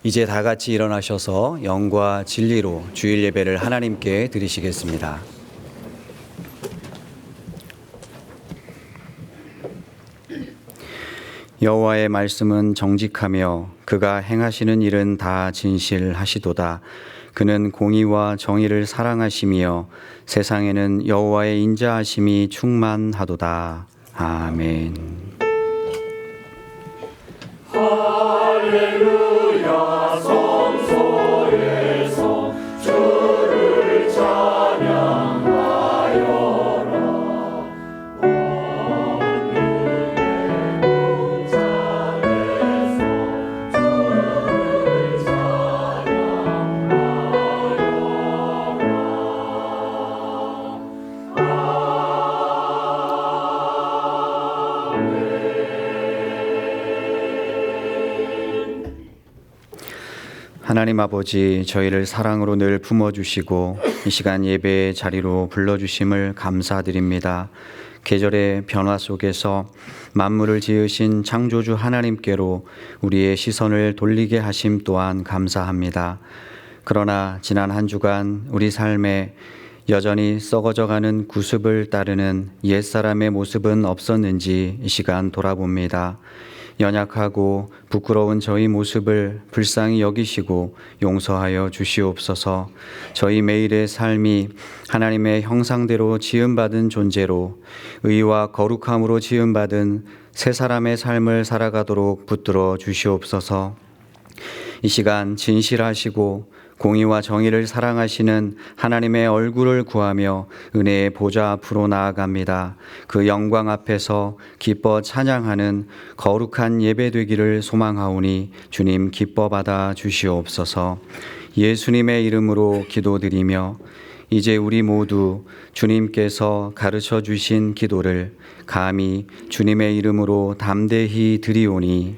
이제 다 같이 일어나셔서 영과 진리로 주일 예배를 하나님께 드리시겠습니다. 여호와의 말씀은 정직하며 그가 행하시는 일은 다 진실하시도다. 그는 공의와 정의를 사랑하시며 세상에는 여호와의 인자하심이 충만하도다. 아멘. 할렐루야. 성소에서 주를 찬양하여라. 왕궁의 문장에서 주를 하나님 아버지, 저희를 사랑으로 늘 품어주시고 이 시간 예배의 자리로 불러주심을 감사드립니다. 계절의 변화 속에서 만물을 지으신 창조주 하나님께로 우리의 시선을 돌리게 하심 또한 감사합니다. 그러나 지난 한 주간 우리 삶에 여전히 썩어져가는 구습을 따르는 옛사람의 모습은 없었는지 이 시간 돌아봅니다. 연약하고 부끄러운 저희 모습을 불쌍히 여기시고 용서하여 주시옵소서. 저희 매일의 삶이 하나님의 형상대로 지음받은 존재로 의와 거룩함으로 지음받은 새 사람의 삶을 살아가도록 붙들어 주시옵소서. 이 시간 진실하시고 공의와 정의를 사랑하시는 하나님의 얼굴을 구하며 은혜의 보좌 앞으로 나아갑니다. 그 영광 앞에서 기뻐 찬양하는 거룩한 예배 되기를 소망하오니 주님 기뻐 받아 주시옵소서. 예수님의 이름으로 기도드리며 이제 우리 모두 주님께서 가르쳐 주신 기도를 감히 주님의 이름으로 담대히 드리오니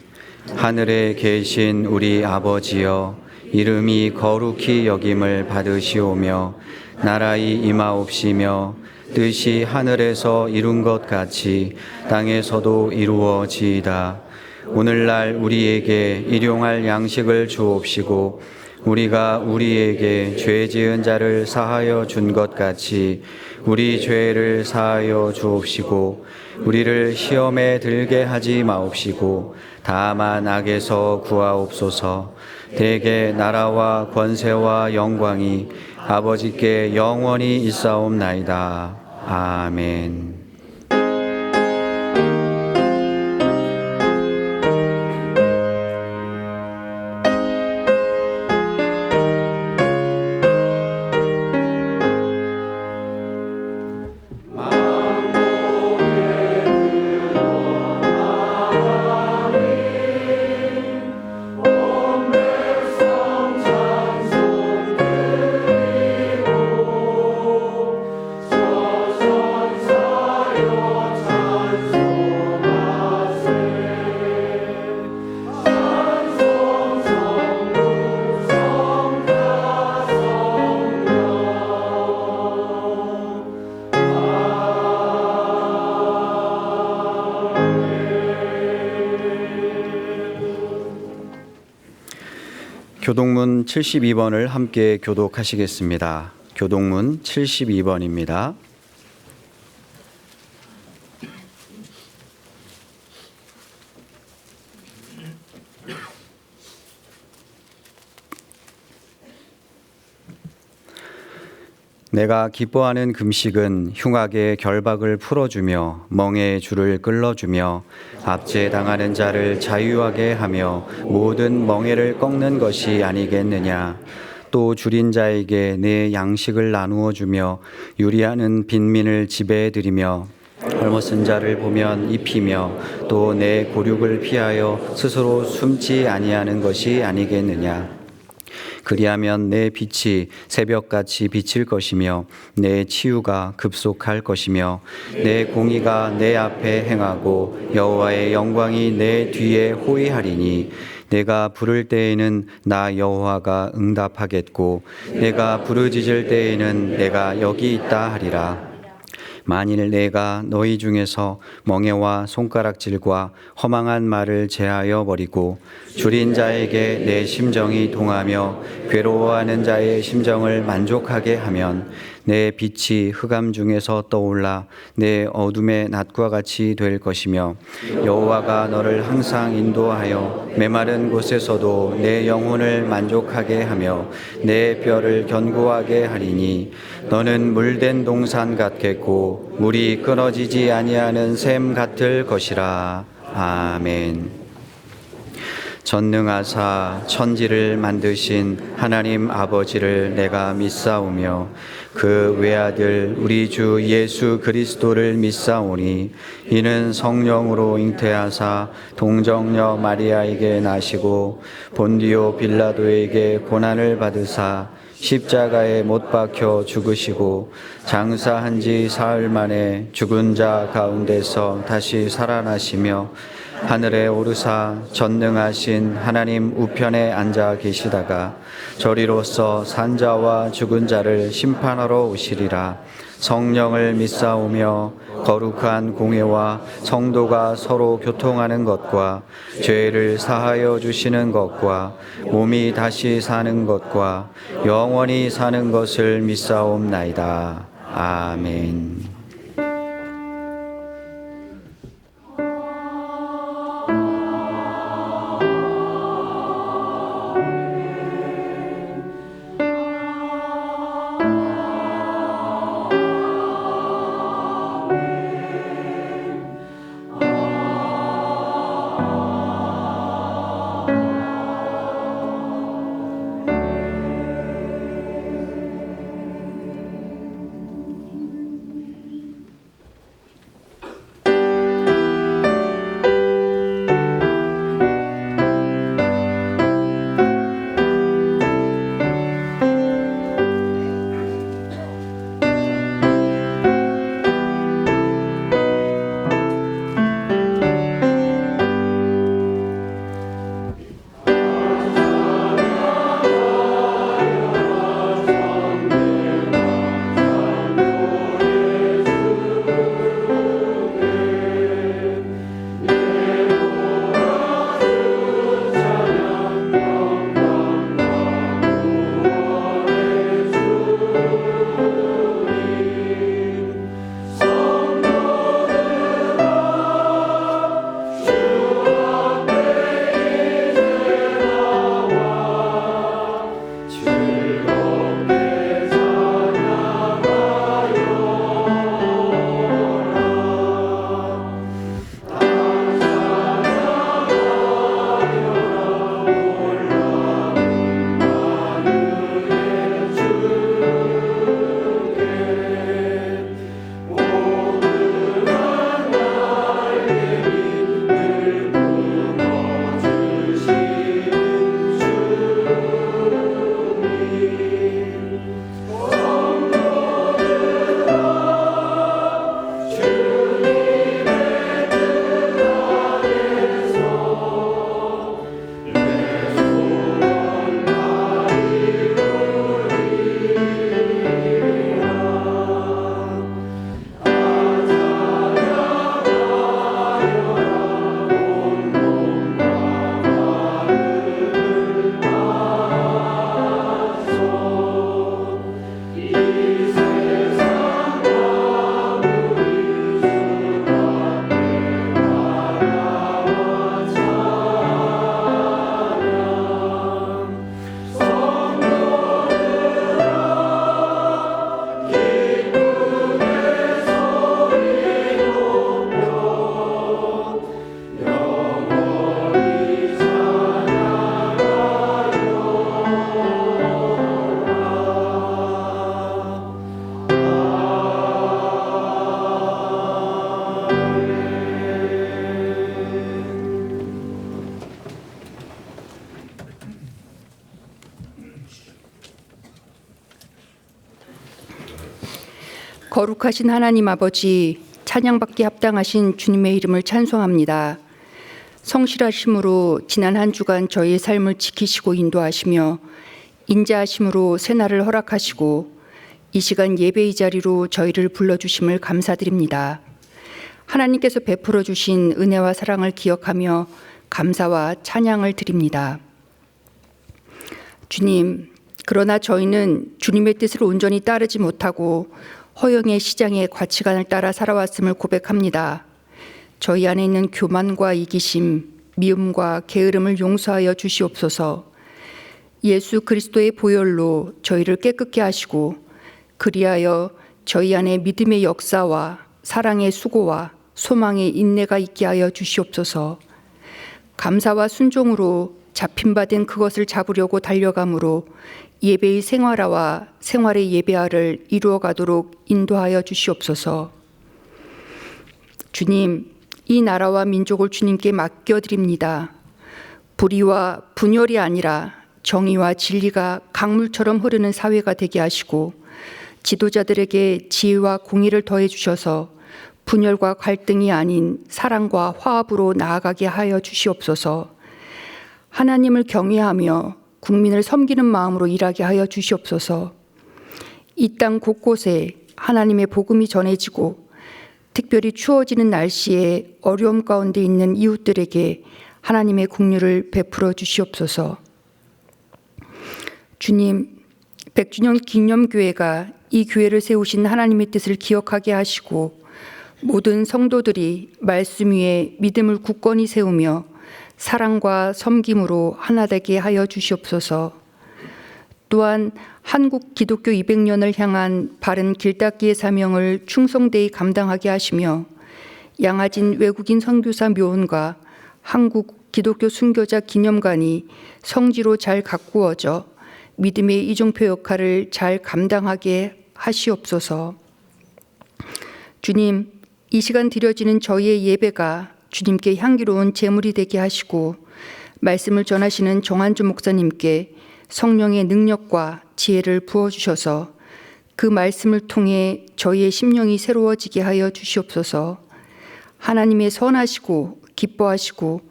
하늘에 계신 우리 아버지여, 이름이 거룩히 여김을 받으시오며 나라의 임하옵시며 뜻이 하늘에서 이룬 것 같이 땅에서도 이루어지이다. 오늘날 우리에게 일용할 양식을 주옵시고 우리가 우리에게 죄 지은 자를 사하여 준 것 같이 우리 죄를 사하여 주옵시고 우리를 시험에 들게 하지 마옵시고 다만 악에서 구하옵소서. 대개 나라와 권세와 영광이 아버지께 영원히 있사옵나이다. 아멘. 교동문 72번을 함께 교독하시겠습니다. 교동문 72번입니다. 내가 기뻐하는 금식은 흉악의 결박을 풀어주며 멍에의 줄을 끌어주며 압제당하는 자를 자유하게 하며 모든 멍에를 꺾는 것이 아니겠느냐. 또 줄인 자에게 내 양식을 나누어 주며 유리하는 빈민을 지배해드리며 헐벗은 자를 보면 입히며 또 내 고륙을 피하여 스스로 숨지 아니하는 것이 아니겠느냐. 그리하면 내 빛이 새벽같이 비칠 것이며 내 치유가 급속할 것이며 내 공의가 내 앞에 행하고 여호와의 영광이 내 뒤에 호위하리니 내가 부를 때에는 나 여호와가 응답하겠고 내가 부르짖을 때에는 내가 여기 있다 하리라. 만일 내가 너희 중에서 멍에와 손가락질과 허망한 말을 제하여 버리고 줄인 자에게 내 심정이 동하며 괴로워하는 자의 심정을 만족하게 하면 내 빛이 흑암 중에서 떠올라 내 어둠의 낮과 같이 될 것이며 여호와가 너를 항상 인도하여 메마른 곳에서도 내 영혼을 만족하게 하며 내 뼈를 견고하게 하리니 너는 물된 동산 같겠고 물이 끊어지지 아니하는 샘 같을 것이라. 아멘. 전능하사 천지를 만드신 하나님 아버지를 내가 믿사오며 그 외아들 우리 주 예수 그리스도를 믿사오니 이는 성령으로 잉태하사 동정녀 마리아에게 나시고 본디오 빌라도에게 고난을 받으사 십자가에 못 박혀 죽으시고 장사한 지 사흘 만에 죽은 자 가운데서 다시 살아나시며 하늘에 오르사 전능하신 하나님 우편에 앉아 계시다가 저리로서 산자와 죽은 자를 심판하러 오시리라. 성령을 믿사오며 거룩한 공회와 성도가 서로 교통하는 것과 죄를 사하여 주시는 것과 몸이 다시 사는 것과 영원히 사는 것을 믿사옵나이다. 아멘. 거룩하신 하나님 아버지, 찬양받기 합당하신 주님의 이름을 찬송합니다. 성실하심으로 지난 한 주간 저희의 삶을 지키시고 인도하시며 인자하심으로 새날을 허락하시고 이 시간 예배의 자리로 저희를 불러주심을 감사드립니다. 하나님께서 베풀어 주신 은혜와 사랑을 기억하며 감사와 찬양을 드립니다. 주님, 그러나 저희는 주님의 뜻을 온전히 따르지 못하고 허영의 시장의 가치관을 따라 살아왔음을 고백합니다. 저희 안에 있는 교만과 이기심, 미움과 게으름을 용서하여 주시옵소서. 예수 그리스도의 보혈로 저희를 깨끗게 하시고 그리하여 저희 안에 믿음의 역사와 사랑의 수고와 소망의 인내가 있게 하여 주시옵소서. 감사와 순종으로 잡힌바된 그것을 잡으려고 달려감으로 예배의 생활화와 생활의 예배화를 이루어가도록 인도하여 주시옵소서. 주님, 이 나라와 민족을 주님께 맡겨드립니다. 불의와 분열이 아니라 정의와 진리가 강물처럼 흐르는 사회가 되게 하시고 지도자들에게 지혜와 공의를 더해 주셔서 분열과 갈등이 아닌 사랑과 화합으로 나아가게 하여 주시옵소서. 하나님을 경외하며 국민을 섬기는 마음으로 일하게 하여 주시옵소서. 이 땅 곳곳에 하나님의 복음이 전해지고 특별히 추워지는 날씨에 어려움 가운데 있는 이웃들에게 하나님의 긍휼을 베풀어 주시옵소서. 주님, 100주년 기념교회가 이 교회를 세우신 하나님의 뜻을 기억하게 하시고 모든 성도들이 말씀 위에 믿음을 굳건히 세우며 사랑과 섬김으로 하나 되게 하여 주시옵소서. 또한 한국 기독교 200년을 향한 바른 길닦기의 사명을 충성되이 감당하게 하시며 양아진 외국인 선교사 묘원과 한국 기독교 순교자 기념관이 성지로 잘 가꾸어져 믿음의 이종표 역할을 잘 감당하게 하시옵소서. 주님, 이 시간 드려지는 저희의 예배가 주님께 향기로운 제물이 되게 하시고 말씀을 전하시는 정한주 목사님께 성령의 능력과 지혜를 부어주셔서 그 말씀을 통해 저희의 심령이 새로워지게 하여 주시옵소서. 하나님의 선하시고 기뻐하시고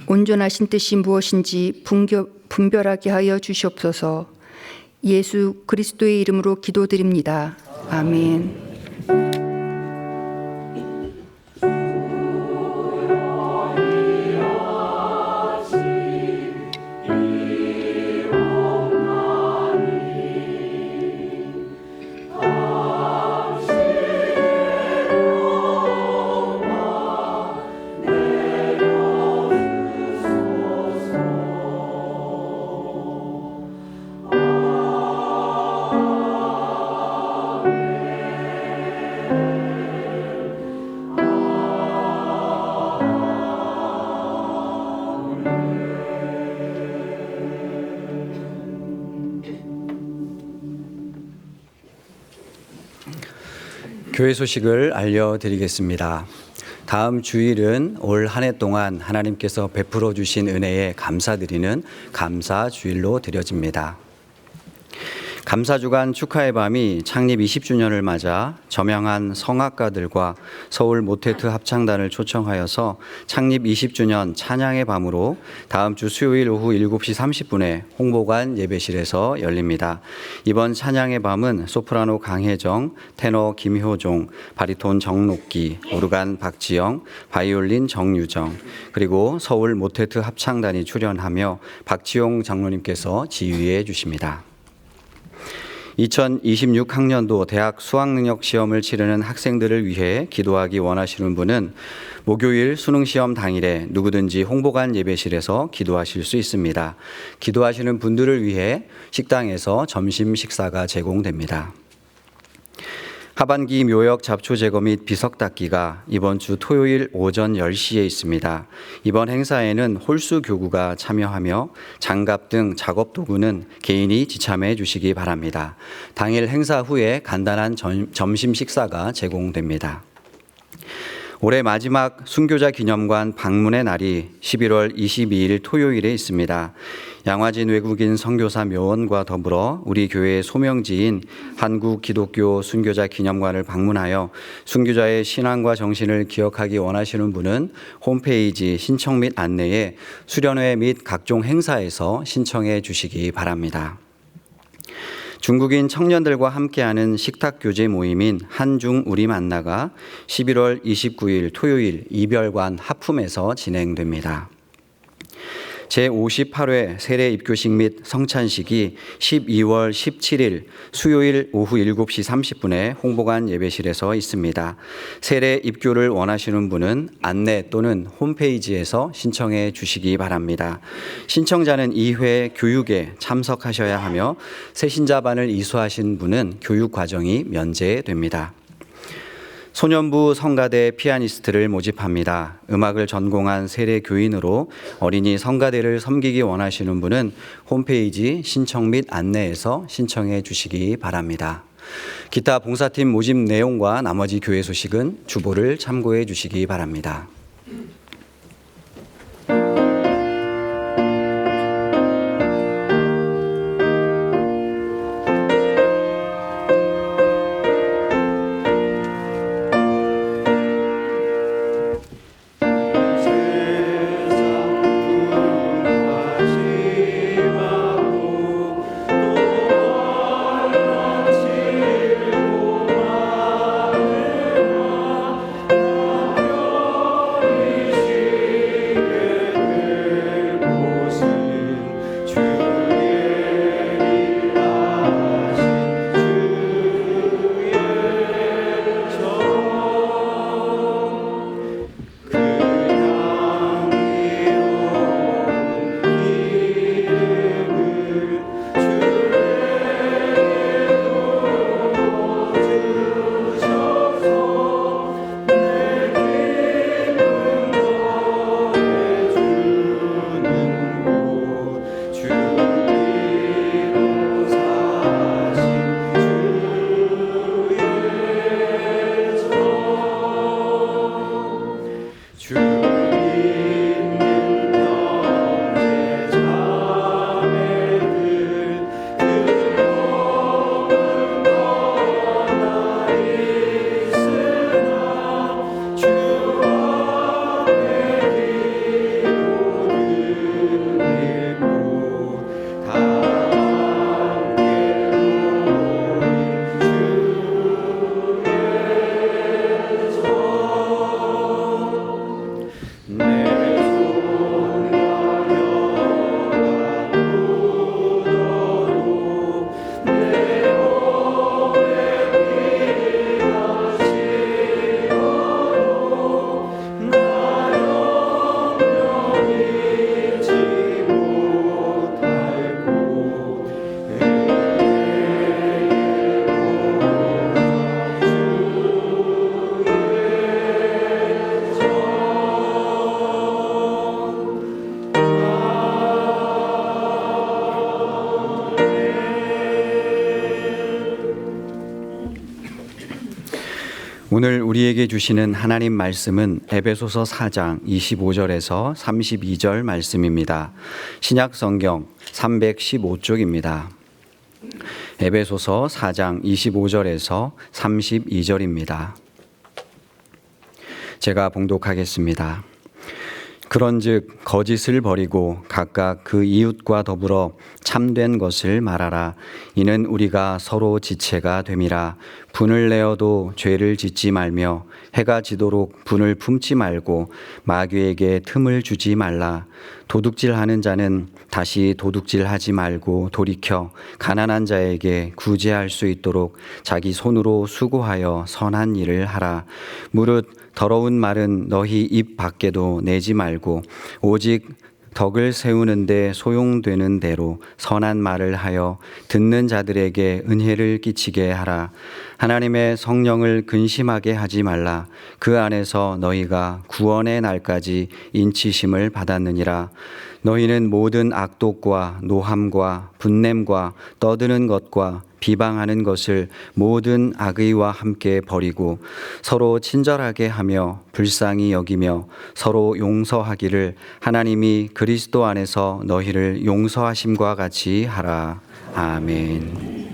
온전하신 뜻이 무엇인지 분별하게 하여 주시옵소서. 예수 그리스도의 이름으로 기도드립니다. 아멘. 교회 소식을 알려드리겠습니다. 다음 주일은 올 한 해 동안 하나님께서 베풀어 주신 은혜에 감사드리는 감사주일로 드려집니다. 감사주간 축하의 밤이 창립 20주년을 맞아 저명한 성악가들과 서울 모테트 합창단을 초청하여서 창립 20주년 찬양의 밤으로 다음 주 수요일 오후 7시 30분에 홍보관 예배실에서 열립니다. 이번 찬양의 밤은 소프라노 강혜정, 테너 김효종, 바리톤 정록기, 오르간 박지영, 바이올린 정유정, 그리고 서울 모테트 합창단이 출연하며 박지용 장로님께서 지휘해 주십니다. 2026학년도 대학 수학능력 시험을 치르는 학생들을 위해 기도하기 원하시는 분은 목요일 수능시험 당일에 누구든지 홍보관 예배실에서 기도하실 수 있습니다. 기도하시는 분들을 위해 식당에서 점심 식사가 제공됩니다. 하반기 묘역 잡초 제거 및 비석 닦기가 이번 주 토요일 오전 10시에 있습니다. 이번 행사에는 홀수 교구가 참여하며 장갑 등 작업 도구는 개인이 지참해 주시기 바랍니다. 당일 행사 후에 간단한 점심 식사가 제공됩니다. 올해 마지막 순교자 기념관 방문의 날이 11월 22일 토요일에 있습니다. 양화진 외국인 선교사 묘원과 더불어 우리 교회의 소명지인 한국 기독교 순교자 기념관을 방문하여 순교자의 신앙과 정신을 기억하기 원하시는 분은 홈페이지 신청 및 안내에 수련회 및 각종 행사에서 신청해 주시기 바랍니다. 중국인 청년들과 함께하는 식탁교제 모임인 한중 우리 만나가 11월 29일 토요일 이별관 하품에서 진행됩니다. 제58회 세례 입교식 및 성찬식이 12월 17일 수요일 오후 7시 30분에 홍보관 예배실에서 있습니다. 세례 입교를 원하시는 분은 안내 또는 홈페이지에서 신청해 주시기 바랍니다. 신청자는 2회 교육에 참석하셔야 하며 새신자반을 이수하신 분은 교육 과정이 면제됩니다. 소년부 성가대 피아니스트를 모집합니다. 음악을 전공한 세례 교인으로 어린이 성가대를 섬기기 원하시는 분은 홈페이지 신청 및 안내에서 신청해 주시기 바랍니다. 기타 봉사팀 모집 내용과 나머지 교회 소식은 주보를 참고해 주시기 바랍니다. 오늘 우리에게 주시는 하나님 말씀은 에베소서 4장 25절에서 32절 말씀입니다. 신약 성경 315쪽입니다. 에베소서 4장 25절에서 32절입니다. 제가 봉독하겠습니다. 그런즉 거짓을 버리고 각각 그 이웃과 더불어 참된 것을 말하라. 이는 우리가 서로 지체가 됨이라. 분을 내어도 죄를 짓지 말며 해가 지도록 분을 품지 말고 마귀에게 틈을 주지 말라. 도둑질하는 자는 다시 도둑질하지 말고 돌이켜 가난한 자에게 구제할 수 있도록 자기 손으로 수고하여 선한 일을 하라. 무릇 더러운 말은 너희 입 밖에도 내지 말고 오직 덕을 세우는데 소용되는 대로 선한 말을 하여 듣는 자들에게 은혜를 끼치게 하라. 하나님의 성령을 근심하게 하지 말라. 그 안에서 너희가 구원의 날까지 인치심을 받았느니라. 너희는 모든 악독과 노함과 분냄과 떠드는 것과 비방하는 것을 모든 악의와 함께 버리고 서로 친절하게 하며 불쌍히 여기며 서로 용서하기를 하나님이 그리스도 안에서 너희를 용서하심과 같이 하라. 아멘.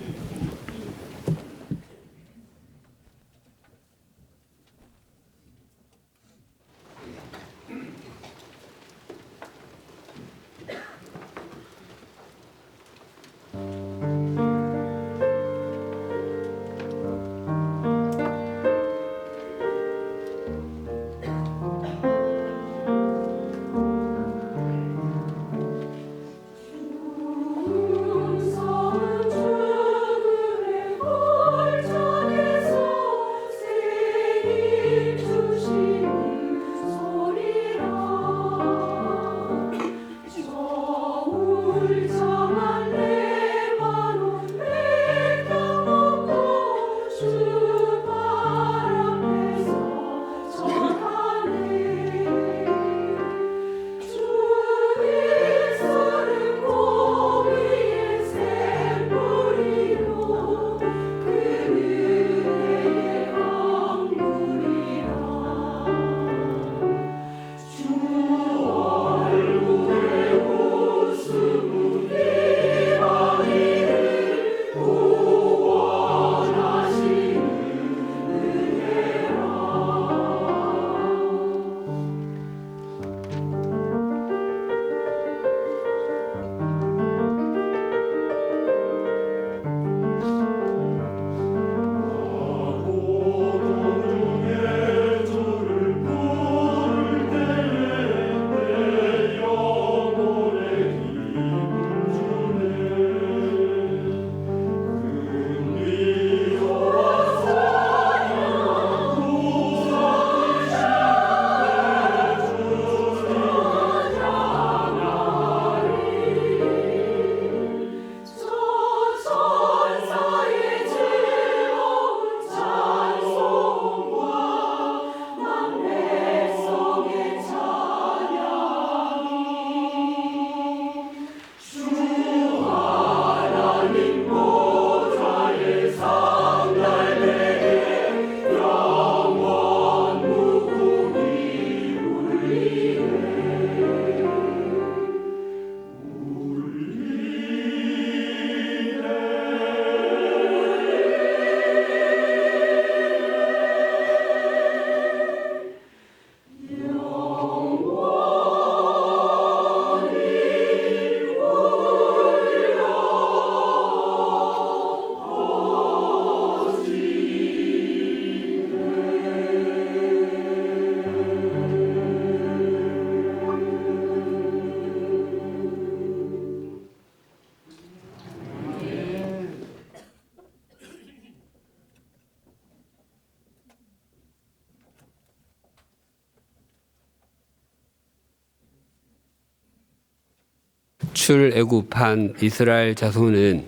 출애굽한 이스라엘 자손은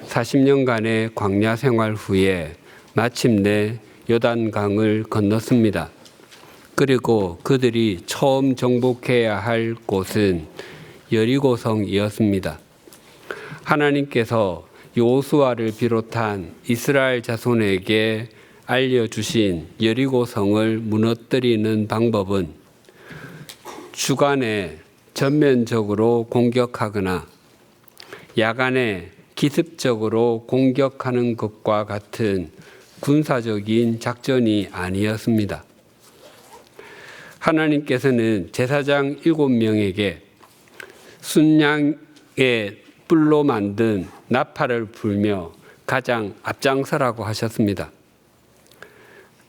40년간의 광야 생활 후에 마침내 요단강을 건넜습니다. 그리고 그들이 처음 정복해야 할 곳은 여리고성이었습니다. 하나님께서 여호수아를 비롯한 이스라엘 자손에게 알려주신 여리고성을 무너뜨리는 방법은 주간에 전면적으로 공격하거나 야간에 기습적으로 공격하는 것과 같은 군사적인 작전이 아니었습니다. 하나님께서는 제사장 7명에게 순양의 뿔로 만든 나팔을 불며 가장 앞장서라고 하셨습니다.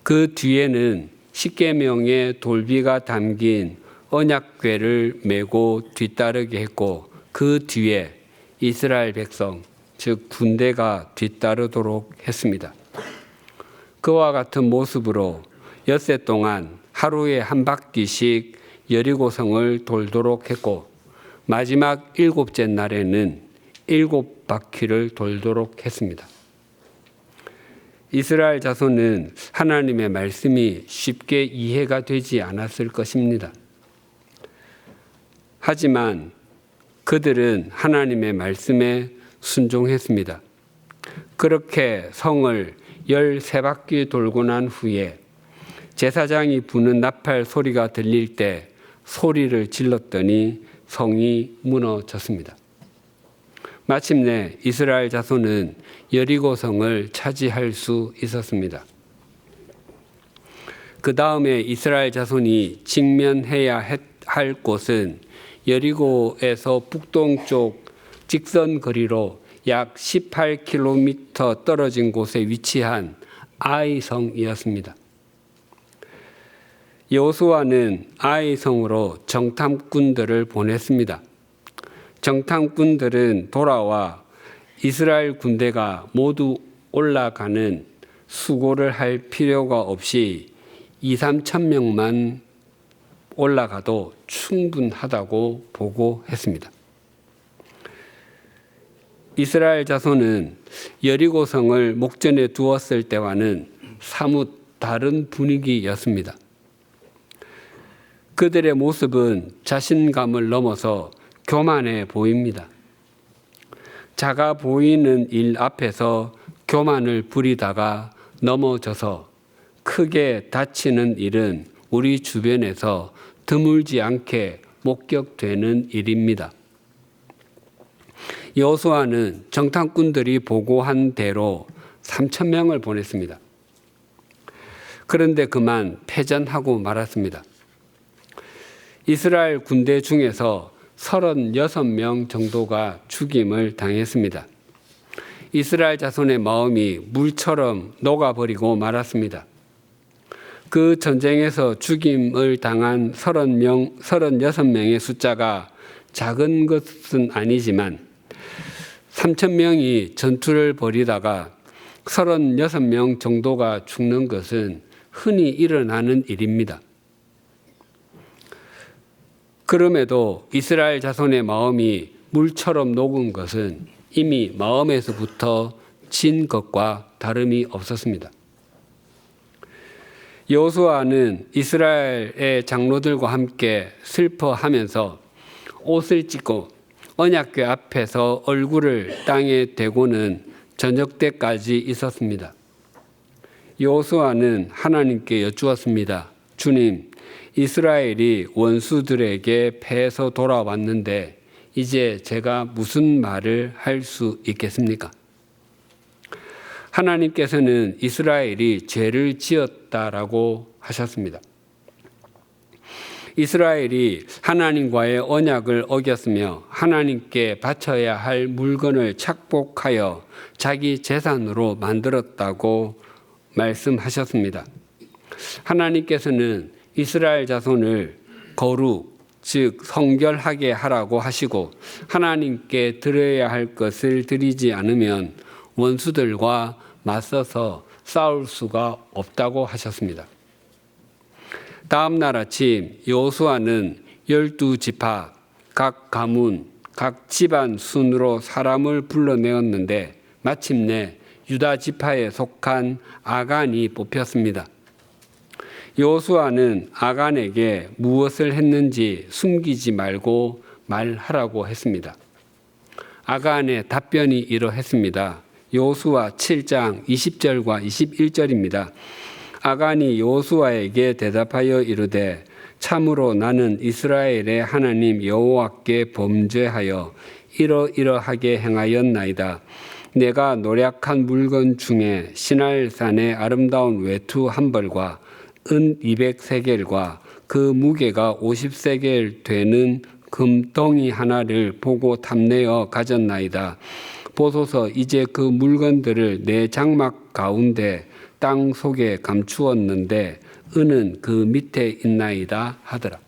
그 뒤에는 십계명의 돌비가 담긴 언약궤를 메고 뒤따르게 했고 그 뒤에 이스라엘 백성, 즉 군대가 뒤따르도록 했습니다. 그와 같은 모습으로 엿새 동안 하루에 한 바퀴씩 여리고성을 돌도록 했고 마지막 7째 날에는 7바퀴를 돌도록 했습니다. 이스라엘 자손은 하나님의 말씀이 쉽게 이해가 되지 않았을 것입니다. 하지만 그들은 하나님의 말씀에 순종했습니다. 그렇게 성을 13바퀴 돌고 난 후에 제사장이 부는 나팔 소리가 들릴 때 소리를 질렀더니 성이 무너졌습니다. 마침내 이스라엘 자손은 여리고성을 차지할 수 있었습니다. 그 다음에 이스라엘 자손이 직면해야 할 곳은 여리고에서 북동쪽 직선 거리로 약 18km 떨어진 곳에 위치한 아이성이었습니다. 여호수아는 아이성으로 정탐꾼들을 보냈습니다. 정탐꾼들은 돌아와 이스라엘 군대가 모두 올라가는 수고를 할 필요가 없이 2~3천 명만 올라가도 충분하다고 보고했습니다. 이스라엘 자손은 여리고성을 목전에 두었을 때와는 사뭇 다른 분위기였습니다. 그들의 모습은 자신감을 넘어서 교만해 보입니다. 작아 보이는 일 앞에서 교만을 부리다가 넘어져서 크게 다치는 일은 우리 주변에서 드물지 않게 목격되는 일입니다. 여호수아는 정탐꾼들이 보고한 대로 3,000명을 보냈습니다. 그런데 그만 패전하고 말았습니다. 이스라엘 군대 중에서 36명 정도가 죽임을 당했습니다. 이스라엘 자손의 마음이 물처럼 녹아버리고 말았습니다. 그 전쟁에서 죽임을 당한 36명의 숫자가 작은 것은 아니지만 3,000명이 전투를 벌이다가 36명 정도가 죽는 것은 흔히 일어나는 일입니다. 그럼에도 이스라엘 자손의 마음이 물처럼 녹은 것은 이미 마음에서부터 진 것과 다름이 없었습니다. 여호수아는 이스라엘의 장로들과 함께 슬퍼하면서 옷을 찢고 언약궤 앞에서 얼굴을 땅에 대고는 저녁 때까지 있었습니다. 여호수아는 하나님께 여쭈었습니다. 주님, 이스라엘이 원수들에게 패해서 돌아왔는데 이제 제가 무슨 말을 할 수 있겠습니까? 하나님께서는 이스라엘이 죄를 지었다라고 하셨습니다. 이스라엘이 하나님과의 언약을 어겼으며 하나님께 바쳐야 할 물건을 착복하여 자기 재산으로 만들었다고 말씀하셨습니다. 하나님께서는 이스라엘 자손을 거룩, 즉 성결하게 하라고 하시고 하나님께 드려야 할 것을 드리지 않으면 원수들과 맞서서 싸울 수가 없다고 하셨습니다. 다음 날 아침 여호수아는 12지파 각 가문 각 집안 순으로 사람을 불러내었는데 마침내 유다 지파에 속한 아간이 뽑혔습니다. 여호수아는 아간에게 무엇을 했는지 숨기지 말고 말하라고 했습니다. 아간의 답변이 이러했습니다. 여호수아 7장 20절과 21절입니다. 아간이 여호수아에게 대답하여 이르되 참으로 나는 이스라엘의 하나님 여호와께 범죄하여 이러이러하게 행하였나이다. 내가 노략한 물건 중에 시날산의 아름다운 외투 한 벌과 은 200세겔과 그 무게가 50세겔 되는 금덩이 하나를 보고 탐내어 가졌나이다. 보소서 이제 그 물건들을 내 장막 가운데 땅 속에 감추었는데 은은 그 밑에 있나이다 하더라.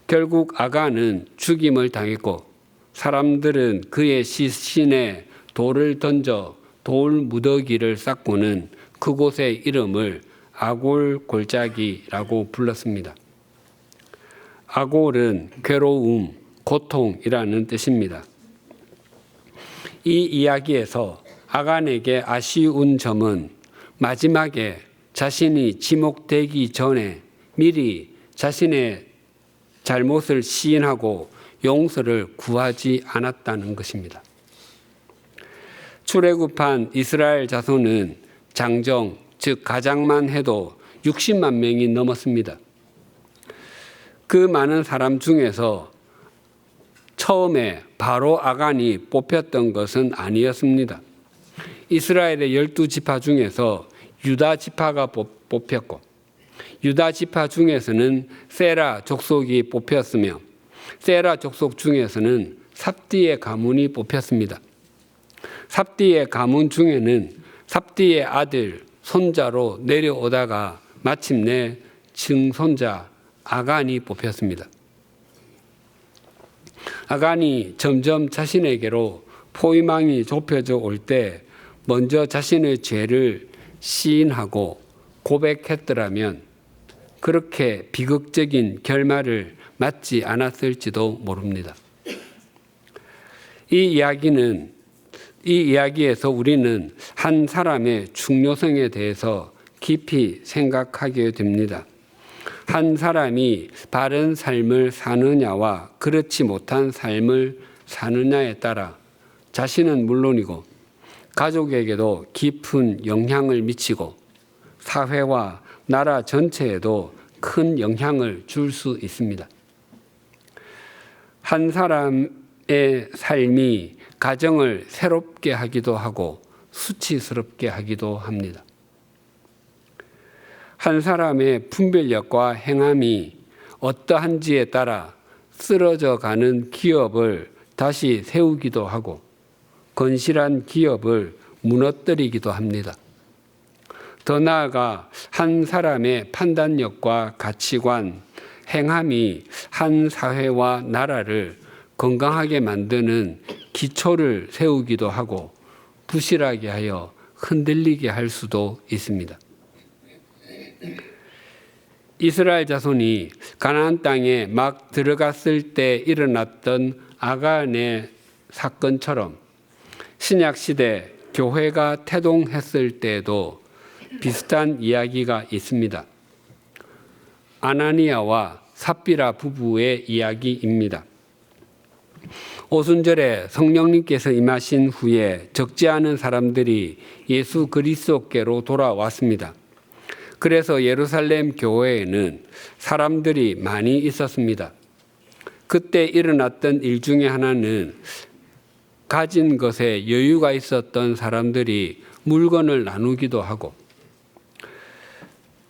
결국 아간은 죽임을 당했고 사람들은 그의 시신에 돌을 던져 돌 무더기를 쌓고는 그곳의 이름을 아골 골짜기라고 불렀습니다. 아골은 괴로움, 고통이라는 뜻입니다. 이 이야기에서 아간에게 아쉬운 점은 마지막에 자신이 지목되기 전에 미리 자신의 잘못을 시인하고 용서를 구하지 않았다는 것입니다. 출애굽한 이스라엘 자손은 장정, 즉 가장만 해도 60만 명이 넘었습니다. 그 많은 사람 중에서 처음에 바로 아간이 뽑혔던 것은 아니었습니다. 이스라엘의 12지파 중에서 유다 지파가 뽑혔고 유다 지파 중에서는 세라 족속이 뽑혔으며 세라 족속 중에서는 삽디의 가문이 뽑혔습니다. 삽디의 가문 중에는 삽디의 아들 손자로 내려오다가 마침내 증손자 아간이 뽑혔습니다. 아간이 점점 자신에게로 포위망이 좁혀져 올 때 먼저 자신의 죄를 시인하고 고백했더라면 그렇게 비극적인 결말을 맞지 않았을지도 모릅니다. 이 이야기에서 우리는 한 사람의 중요성에 대해서 깊이 생각하게 됩니다. 한 사람이 바른 삶을 사느냐와 그렇지 못한 삶을 사느냐에 따라 자신은 물론이고 가족에게도 깊은 영향을 미치고 사회와 나라 전체에도 큰 영향을 줄 수 있습니다. 한 사람의 삶이 가정을 새롭게 하기도 하고 수치스럽게 하기도 합니다. 한 사람의 분별력과 행함이 어떠한지에 따라 쓰러져 가는 기업을 다시 세우기도 하고 건실한 기업을 무너뜨리기도 합니다. 더 나아가 한 사람의 판단력과 가치관, 행함이 한 사회와 나라를 건강하게 만드는 기초를 세우기도 하고 부실하게 하여 흔들리게 할 수도 있습니다. 이스라엘 자손이 가나안 땅에 막 들어갔을 때 일어났던 아간의 사건처럼 신약 시대 교회가 태동했을 때에도 비슷한 이야기가 있습니다. 아나니아와 삽비라 부부의 이야기입니다. 오순절에 성령님께서 임하신 후에 적지 않은 사람들이 예수 그리스도께로 돌아왔습니다. 그래서 예루살렘 교회에는 사람들이 많이 있었습니다. 그때 일어났던 일 중에 하나는 가진 것에 여유가 있었던 사람들이 물건을 나누기도 하고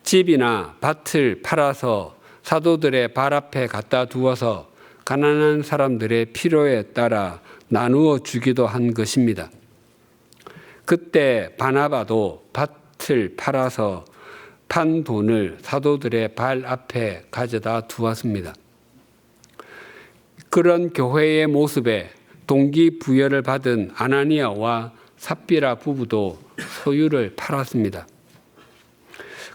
집이나 밭을 팔아서 사도들의 발 앞에 갖다 두어서 가난한 사람들의 필요에 따라 나누어 주기도 한 것입니다. 그때 바나바도 밭을 팔아서 판 돈을 사도들의 발 앞에 가져다 두었습니다. 그런 교회의 모습에 동기부여를 받은 아나니아와 삽비라 부부도 소유를 팔았습니다.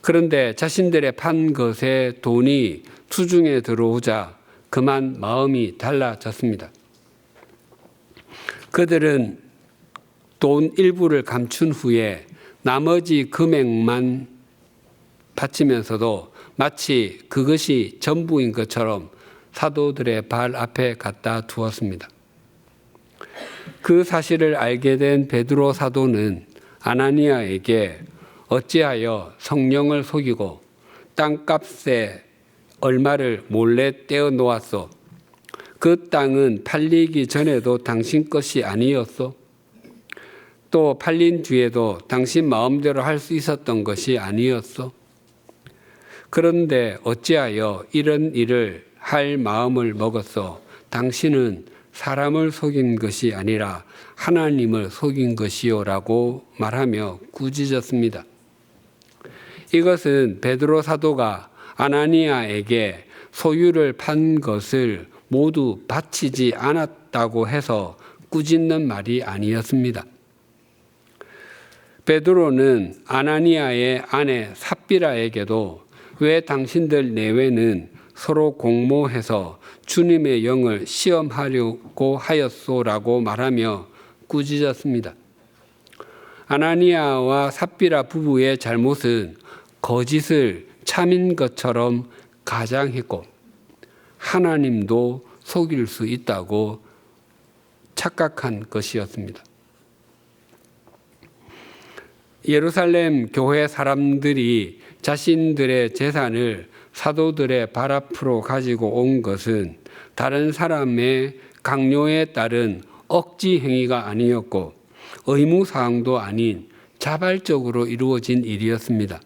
그런데 자신들의 판 것에 돈이 투중에 들어오자 그만 마음이 달라졌습니다. 그들은 돈 일부를 감춘 후에 나머지 금액만 바치면서도 마치 그것이 전부인 것처럼 사도들의 발 앞에 갖다 두었습니다. 그 사실을 알게 된 베드로 사도는 아나니아에게 어찌하여 성령을 속이고 땅값에 얼마를 몰래 떼어 놓았소? 그 땅은 팔리기 전에도 당신 것이 아니었소? 또 팔린 뒤에도 당신 마음대로 할 수 있었던 것이 아니었소? 그런데 어찌하여 이런 일을 할 마음을 먹었소? 당신은 사람을 속인 것이 아니라 하나님을 속인 것이요라고 말하며 꾸짖었습니다. 이것은 베드로 사도가 아나니아에게 소유를 판 것을 모두 바치지 않았다고 해서 꾸짖는 말이 아니었습니다. 베드로는 아나니아의 아내 삽비라에게도 왜 당신들 내외는 서로 공모해서 주님의 영을 시험하려고 하였소라고 말하며 꾸짖었습니다. 아나니아와 삽비라 부부의 잘못은 거짓을 참인 것처럼 가장했고 하나님도 속일 수 있다고 착각한 것이었습니다. 예루살렘 교회 사람들이 자신들의 재산을 사도들의 발 앞으로 가지고 온 것은 다른 사람의 강요에 따른 억지 행위가 아니었고 의무사항도 아닌 자발적으로 이루어진 일이었습니다.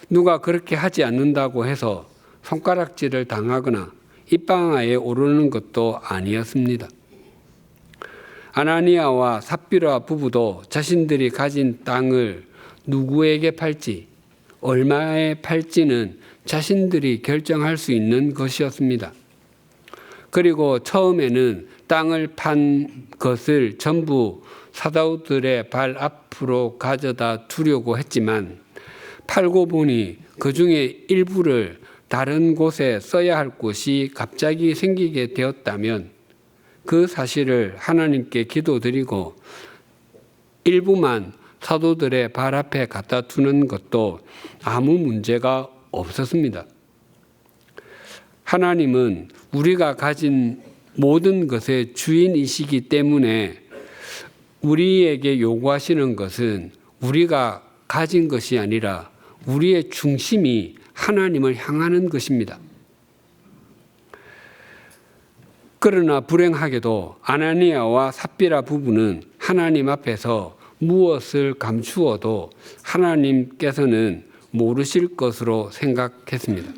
누가 그렇게 하지 않는다고 해서 손가락질을 당하거나 입방아에 오르는 것도 아니었습니다. 아나니아와 삽비라 부부도 자신들이 가진 땅을 누구에게 팔지, 얼마에 팔지는 자신들이 결정할 수 있는 것이었습니다. 그리고 처음에는 땅을 판 것을 전부 사도들의 발 앞으로 가져다 두려고 했지만 팔고 보니 그 중에 일부를 다른 곳에 써야 할 곳이 갑자기 생기게 되었다면 그 사실을 하나님께 기도드리고 일부만 사도들의 발 앞에 갖다 두는 것도 아무 문제가 없었습니다. 하나님은 우리가 가진 모든 것의 주인이시기 때문에 우리에게 요구하시는 것은 우리가 가진 것이 아니라 우리의 중심이 하나님을 향하는 것입니다. 그러나 불행하게도 아나니아와 삽비라 부부는 하나님 앞에서 무엇을 감추어도 하나님께서는 모르실 것으로 생각했습니다.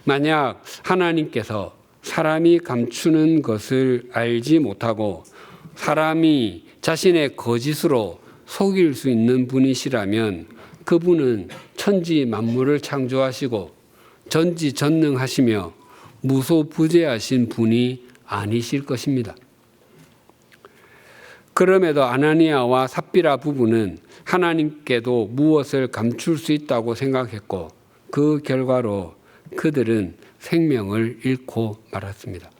만약 하나님께서 사람이 감추는 것을 알지 못하고 사람이 자신의 거짓으로 속일 수 있는 분이시라면 그분은 천지 만물을 창조하시고 전지전능하시며 무소부재하신 분이 아니실 것입니다. 그럼에도 아나니아와 삽비라 부부는 하나님께도 무엇을 감출 수 있다고 생각했고 그 결과로 그들은 생명을 잃고 말았습니다.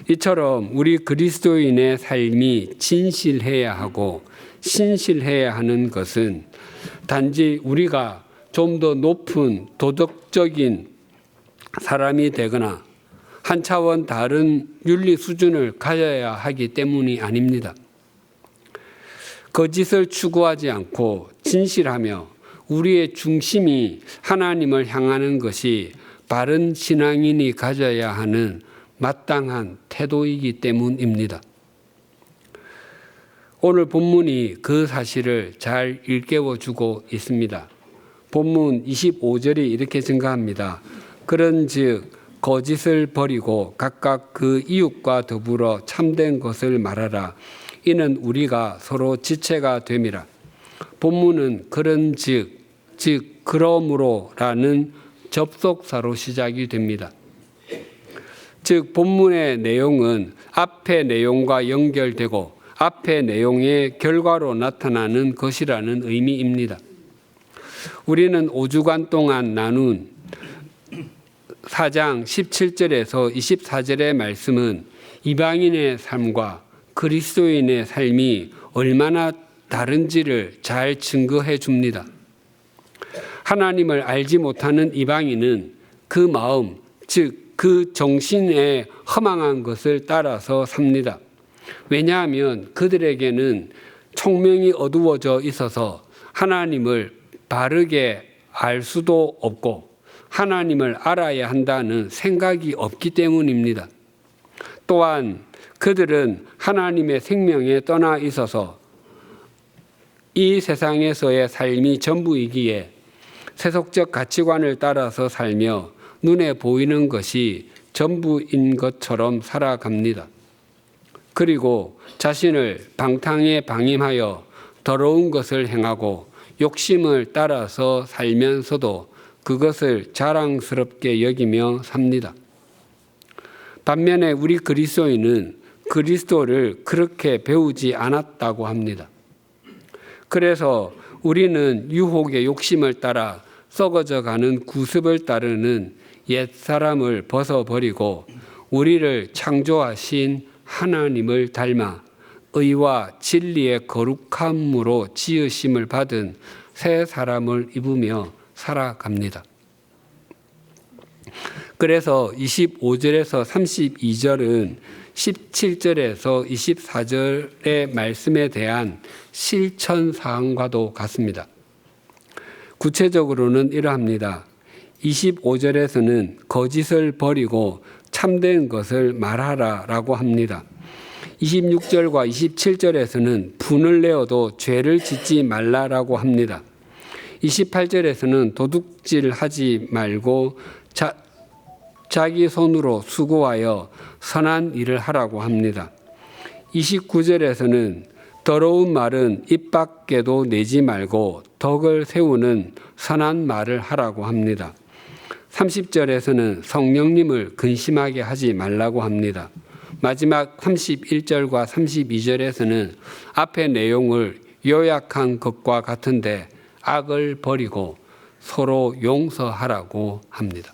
이처럼 우리 그리스도인의 삶이 진실해야 하고 신실해야 하는 것은 단지 우리가 좀 더 높은 도덕적인 사람이 되거나 한 차원 다른 윤리 수준을 가져야 하기 때문이 아닙니다. 거짓을 추구하지 않고 진실하며 우리의 중심이 하나님을 향하는 것이 바른 신앙인이 가져야 하는 마땅한 태도이기 때문입니다. 오늘 본문이 그 사실을 잘 일깨워주고 있습니다. 본문 25절이 이렇게 증가합니다. 그런즉 거짓을 버리고 각각 그 이웃과 더불어 참된 것을 말하라. 이는 우리가 서로 지체가 됨이라. 본문은 그런즉 즉 그러므로라는 접속사로 시작이 됩니다. 즉 본문의 내용은 앞의 내용과 연결되고 앞의 내용의 결과로 나타나는 것이라는 의미입니다. 우리는 5주간 동안 나눈 4장 17절에서 24절의 말씀은 이방인의 삶과 그리스도인의 삶이 얼마나 다른지를 잘 증거해 줍니다. 하나님을 알지 못하는 이방인은 그 마음, 즉 그 정신에 허망한 것을 따라서 삽니다. 왜냐하면 그들에게는 총명이 어두워져 있어서 하나님을 바르게 알 수도 없고 하나님을 알아야 한다는 생각이 없기 때문입니다. 또한 그들은 하나님의 생명에 떠나 있어서 이 세상에서의 삶이 전부이기에 세속적 가치관을 따라서 살며 눈에 보이는 것이 전부인 것처럼 살아갑니다. 그리고 자신을 방탕에 방임하여 더러운 것을 행하고 욕심을 따라서 살면서도 그것을 자랑스럽게 여기며 삽니다. 반면에 우리 그리스도인은 그리스도를 그렇게 배우지 않았다고 합니다. 그래서 우리는 유혹의 욕심을 따라 썩어져가는 구습을 따르는 옛사람을 벗어버리고 우리를 창조하신 하나님을 닮아 의와 진리의 거룩함으로 지으심을 받은 새 사람을 입으며 살아갑니다. 그래서 25절에서 32절은 17절에서 24절의 말씀에 대한 실천사항과도 같습니다. 구체적으로는 이러합니다. 25절에서는 거짓을 버리고 참된 것을 말하라 라고 합니다. 26절과 27절에서는 분을 내어도 죄를 짓지 말라라고 합니다. 28절에서는 도둑질하지 말고 자기 손으로 수고하여 선한 일을 하라고 합니다. 29절에서는 더러운 말은 입 밖에도 내지 말고 덕을 세우는 선한 말을 하라고 합니다. 30절에서는 성령님을 근심하게 하지 말라고 합니다. 마지막 31절과 32절에서는 앞의 내용을 요약한 것과 같은데 악을 버리고 서로 용서하라고 합니다.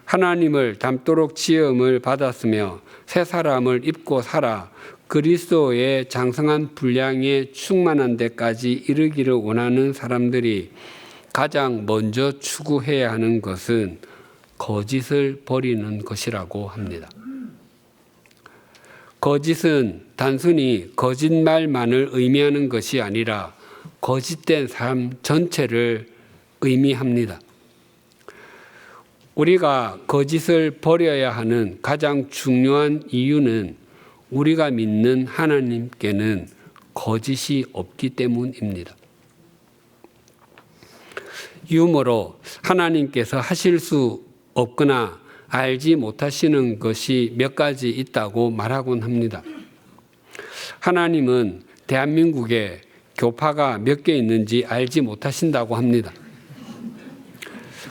하나님을 닮도록 지음을 받았으며 새 사람을 입고 살아 그리스도의 장성한 분량에 충만한 데까지 이르기를 원하는 사람들이 가장 먼저 추구해야 하는 것은 거짓을 버리는 것이라고 합니다. 거짓은 단순히 거짓말만을 의미하는 것이 아니라 거짓된 삶 전체를 의미합니다. 우리가 거짓을 버려야 하는 가장 중요한 이유는 우리가 믿는 하나님께는 거짓이 없기 때문입니다. 유머로 하나님께서 하실 수 없거나 알지 못하시는 것이 몇 가지 있다고 말하곤 합니다. 하나님은 대한민국에 교파가 몇 개 있는지 알지 못하신다고 합니다.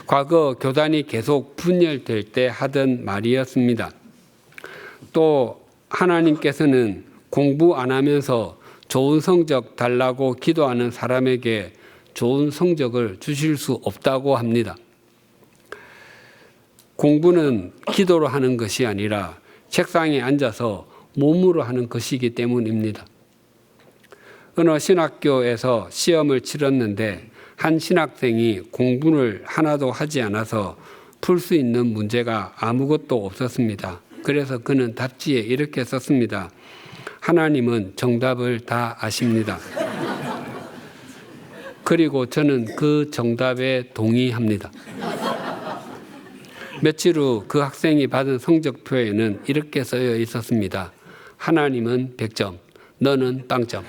과거 교단이 계속 분열될 때 하던 말이었습니다. 또 하나님께서는 공부 안 하면서 좋은 성적 달라고 기도하는 사람에게 좋은 성적을 주실 수 없다고 합니다. 공부는 기도로 하는 것이 아니라 책상에 앉아서 몸으로 하는 것이기 때문입니다. 어느 신학교에서 시험을 치렀는데 한 신학생이 공부를 하나도 하지 않아서 풀 수 있는 문제가 아무것도 없었습니다. 그래서 그는 답지에 이렇게 썼습니다. 하나님은 정답을 다 아십니다. 그리고 저는 그 정답에 동의합니다. 며칠 후 그 학생이 받은 성적표에는 이렇게 쓰여 있었습니다. 하나님은 100점, 너는 빵점.